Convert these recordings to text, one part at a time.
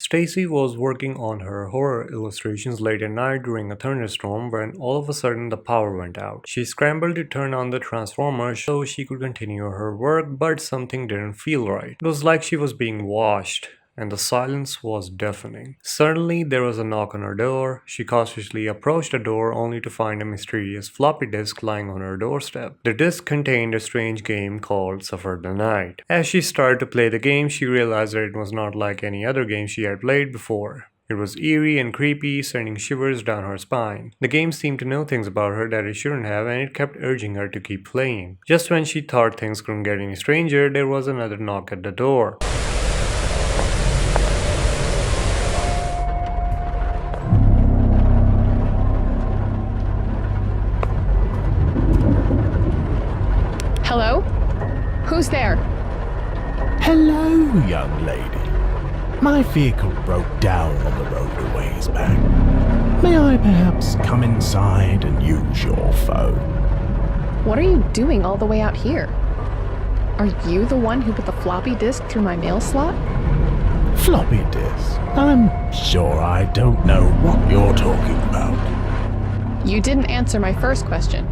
Stacey was working on her horror illustrations late at night during a thunderstorm when all of a sudden the power went out. She scrambled to turn on the transformer so she could continue her work, but something didn't feel right. It was like she was being watched, and the silence was deafening. Suddenly, there was a knock on her door. She cautiously approached the door only to find a mysterious floppy disk lying on her doorstep. The disk contained a strange game called Suffer the Night. As she started to play the game, she realized that it was not like any other game she had played before. It was eerie and creepy, sending shivers down her spine. The game seemed to know things about her that it shouldn't have, and it kept urging her to keep playing. Just when she thought things couldn't get any stranger, there was another knock at the door. Hello? Who's there? Hello, young lady. My vehicle broke down on the road a ways back. May I perhaps come inside and use your phone? What are you doing all the way out here? Are you the one who put the floppy disk through my mail slot? Floppy disk? I'm sure I don't know what you're talking about. You didn't answer my first question.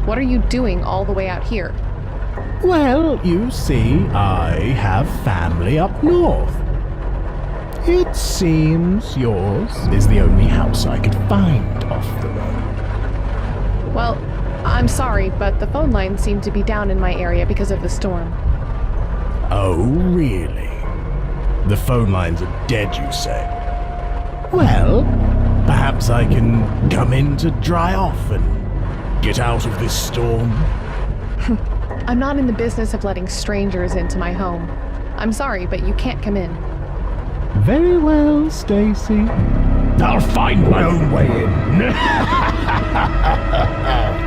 What are you doing all the way out here? Well, you see, I have family up north. It seems yours is the only house I could find off the road. Well, I'm sorry, but the phone lines seem to be down in my area because of the storm. Oh, really? The phone lines are dead, you say? Well, perhaps I can come in to dry off and get out of this storm. I'm not in the business of letting strangers into my home. I'm sorry, but you can't come in. Very well, Stacey. I'll find my own way in.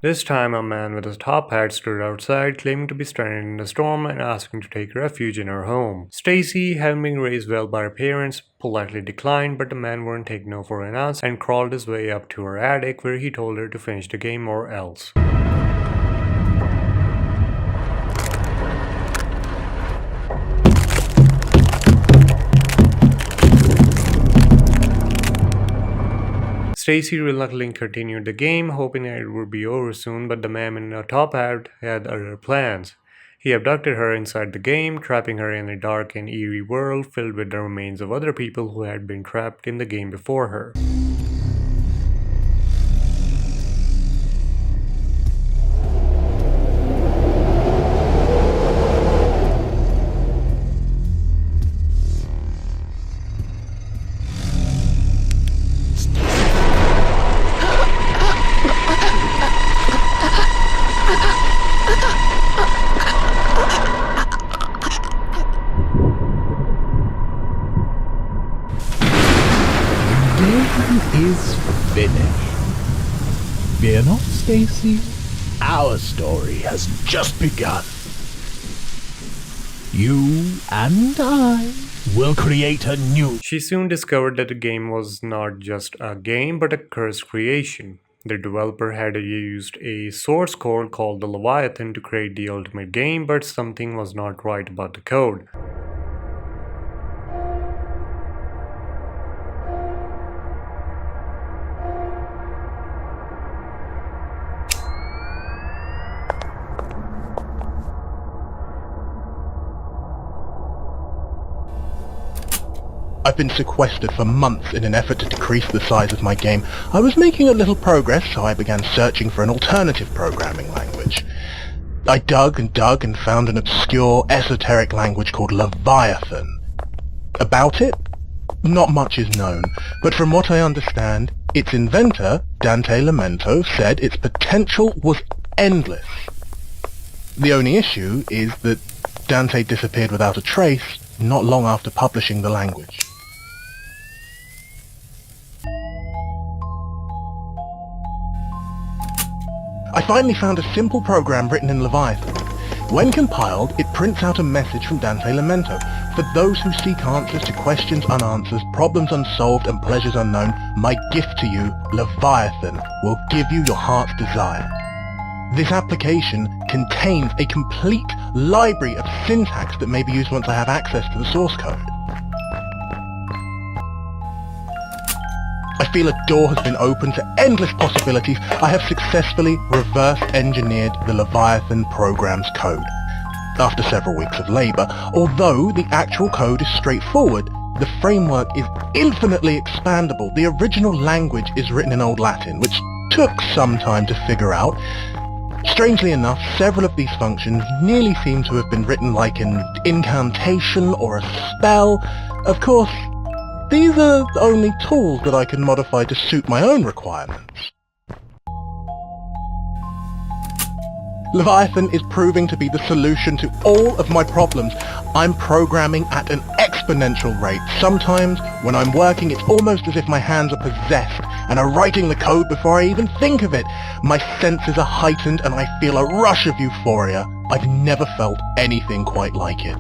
This time, a man with a top hat stood outside, claiming to be stranded in the storm and asking to take refuge in her home. Stacey, having been raised well by her parents, politely declined, but the man wouldn't take no for an answer and crawled his way up to her attic, where he told her to finish the game or else. Stacey reluctantly continued the game, hoping that it would be over soon, but the man in a top hat had other plans. He abducted her inside the game, trapping her in a dark and eerie world filled with the remains of other people who had been trapped in the game before her. Is finished. Fear not, Stacey. Our story has just begun. You and I will create a new... She soon discovered that the game was not just a game, but a cursed creation. The developer had used a source code called the Leviathan to create the ultimate game, but something was not right about the code. I've been sequestered for months in an effort to decrease the size of my game. I was making a little progress, so I began searching for an alternative programming language. I dug and found an obscure, esoteric language called Leviathan. About it, not much is known, but from what I understand, its inventor, Dante Lamento, said its potential was endless. The only issue is that Dante disappeared without a trace not long after publishing the language. I finally found a simple program written in Leviathan. When compiled, it prints out a message from Dante Lamento. For those who seek answers to questions unanswered, problems unsolved, and pleasures unknown, my gift to you, Leviathan, will give you your heart's desire. This application contains a complete library of syntax that may be used once I have access to the source code. I feel a door has been opened to endless possibilities. I have successfully reverse engineered the Leviathan program's code. After several weeks of labour, although the actual code is straightforward, the framework is infinitely expandable. The original language is written in Old Latin, which took some time to figure out. Strangely enough, several of these functions nearly seem to have been written like an incantation or a spell. Of course, these are only tools that I can modify to suit my own requirements. Leviathan is proving to be the solution to all of my problems. I'm programming at an exponential rate. Sometimes, when I'm working, it's almost as if my hands are possessed and are writing the code before I even think of it. My senses are heightened and I feel a rush of euphoria. I've never felt anything quite like it.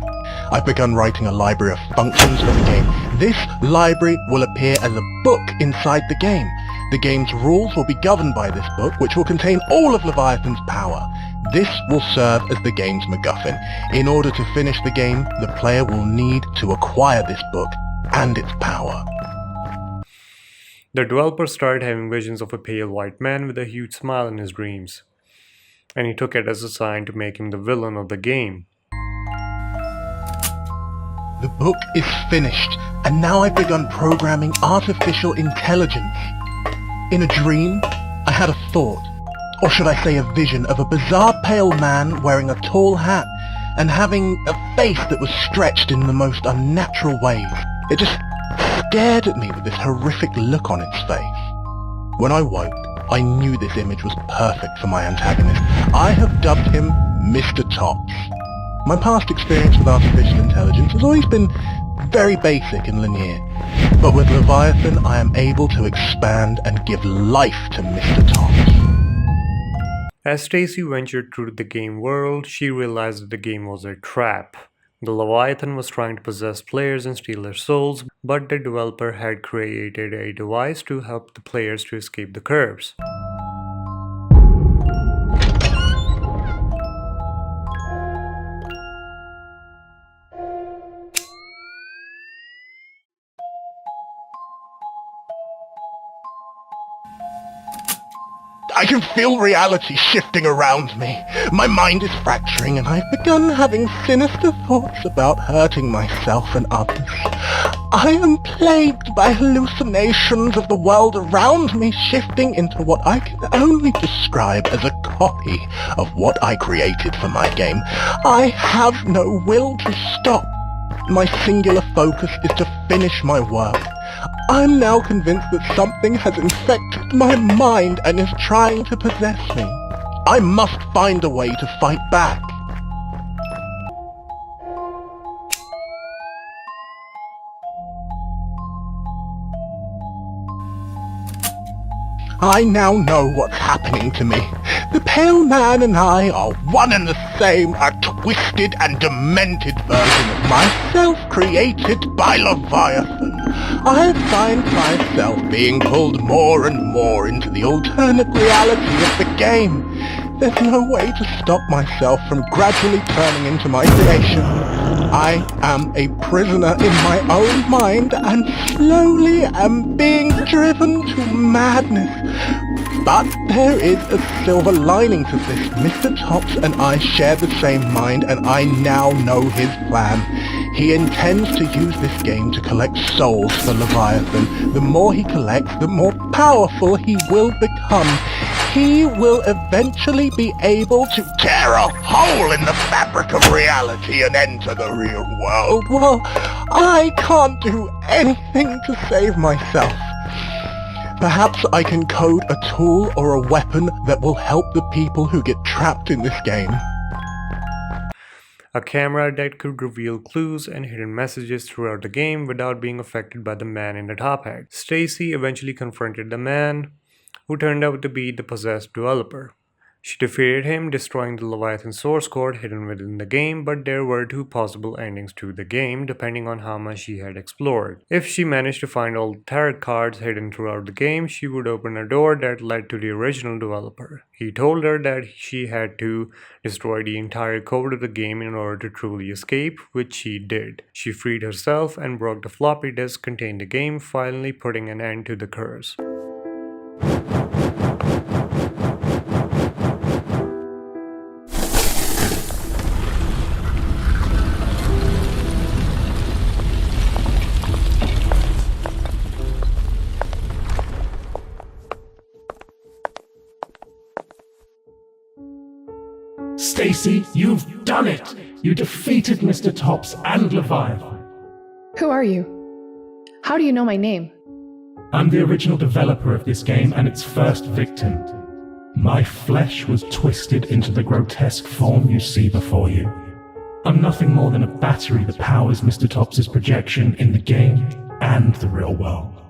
I've begun writing a library of functions for the game. This library will appear as a book inside the game. The game's rules will be governed by this book, which will contain all of Leviathan's power. This will serve as the game's MacGuffin. In order to finish the game, the player will need to acquire this book and its power. The developer started having visions of a pale white man with a huge smile in his dreams, and he took it as a sign to make him the villain of the game. The book is finished, and now I've begun programming artificial intelligence. In a dream, I had a thought, or should I say a vision, of a bizarre pale man wearing a tall hat and having a face that was stretched in the most unnatural ways. It just stared at me with this horrific look on its face. When I woke, I knew this image was perfect for my antagonist. I have dubbed him Mr. Tops. My past experience with artificial intelligence has always been very basic and linear, but with Leviathan I am able to expand and give life to Mr. Tops. As Stacey ventured through the game world, she realized that the game was a trap. The Leviathan was trying to possess players and steal their souls, but the developer had created a device to help the players to escape the curves. I can feel reality shifting around me. My mind is fracturing and I've begun having sinister thoughts about hurting myself and others. I am plagued by hallucinations of the world around me shifting into what I can only describe as a copy of what I created for my game. I have no will to stop. My singular focus is to finish my work. I'm now convinced that something has infected my mind and is trying to possess me. I must find a way to fight back. I now know what's happening to me. The Pale Man and I are one and the same, a twisted and demented version of myself created by Leviathan. I find myself being pulled more and more into the alternate reality of the game. There's no way to stop myself from gradually turning into my creation. I am a prisoner in my own mind and slowly am being driven to madness. But there is a silver lining to this. Mr. Tops and I share the same mind and I now know his plan. He intends to use this game to collect souls for Leviathan. The more he collects, the more powerful he will become. He will eventually be able to tear a hole in the fabric of reality and enter the real world. Well, I can't do anything to save myself. Perhaps I can code a tool or a weapon that will help the people who get trapped in this game. A camera that could reveal clues and hidden messages throughout the game without being affected by the man in the top hat. Stacey eventually confronted the man, who turned out to be the possessed developer. She defeated him, destroying the Leviathan source code hidden within the game, but there were two possible endings to the game depending on how much she had explored. If she managed to find all the tarot cards hidden throughout the game, she would open a door that led to the original developer. He told her that she had to destroy the entire code of the game in order to truly escape, which she did. She freed herself and broke the floppy disk containing the game, finally putting an end to the curse. Stacey, you've done it! You defeated Mr. Tops and Leviathan. Who are you? How do you know my name? I'm the original developer of this game and its first victim. My flesh was twisted into the grotesque form you see before you. I'm nothing more than a battery that powers Mr. Tops' projection in the game and the real world.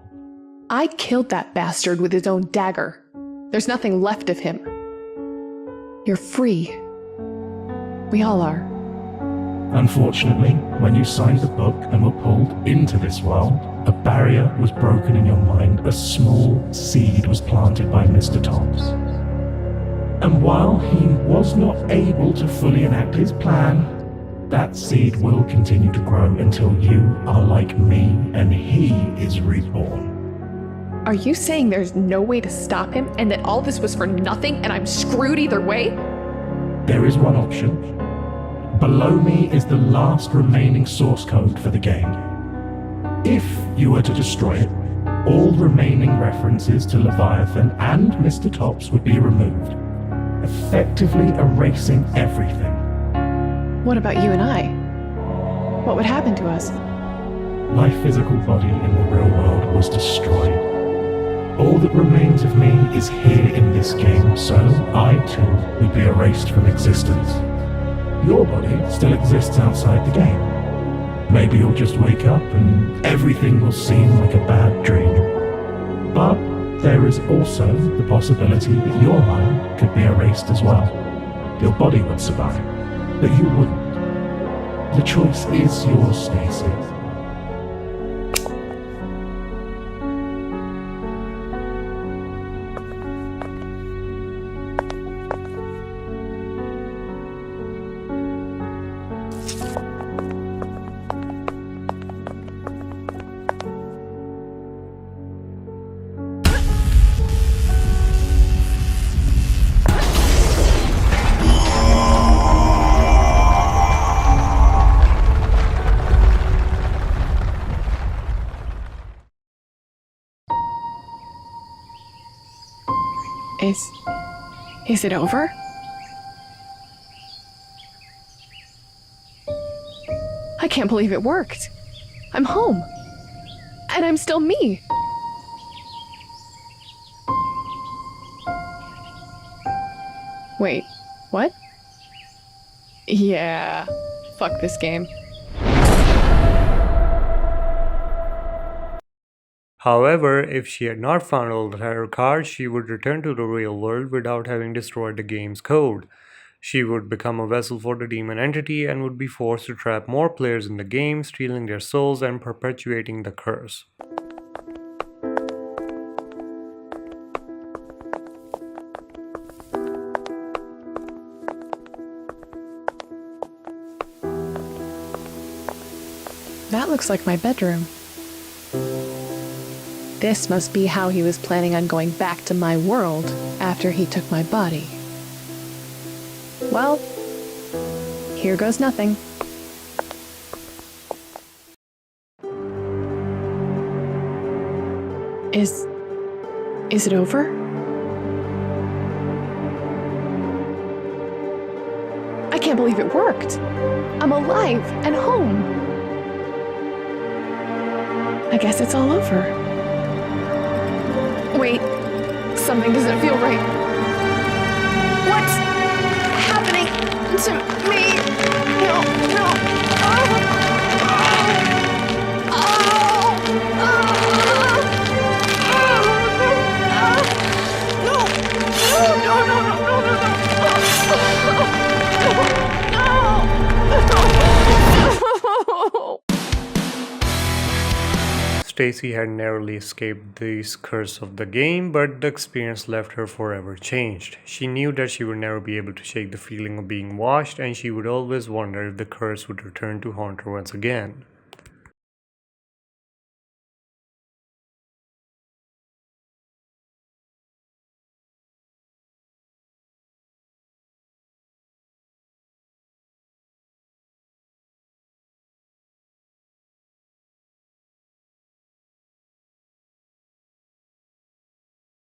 I killed that bastard with his own dagger. There's nothing left of him. You're free. We all are. Unfortunately, when you signed the book and were pulled into this world, a barrier was broken in your mind. A small seed was planted by Mr. Tops. And while he was not able to fully enact his plan, that seed will continue to grow until you are like me and he is reborn. Are you saying there's no way to stop him and that all this was for nothing and I'm screwed either way? There is one option. Below me is the last remaining source code for the game. If you were to destroy it, all remaining references to Leviathan and Mr. Tops would be removed, effectively erasing everything. What about you and I? What would happen to us? My physical body in the real world was destroyed. All that remains of me is here in this game, so I too would be erased from existence. Your body still exists outside the game. Maybe you'll just wake up and everything will seem like a bad dream. But there is also the possibility that your mind could be erased as well. Your body would survive, but you wouldn't. The choice is yours, Stacey. Is it over? I can't believe it worked. I'm home. And I'm still me. Wait, what? Yeah, fuck this game. However, if she had not found all the tarot cards, she would return to the real world without having destroyed the game's code. She would become a vessel for the demon entity and would be forced to trap more players in the game, stealing their souls and perpetuating the curse. That looks like my bedroom. This must be how he was planning on going back to my world after he took my body. Well, here goes nothing. Is it over? I can't believe it worked. I'm alive and home. I guess it's all over. Wait, something doesn't feel right. What's happening to me? No. No. Stacey had narrowly escaped this curse of the game, but the experience left her forever changed. She knew that she would never be able to shake the feeling of being watched, and she would always wonder if the curse would return to haunt her once again.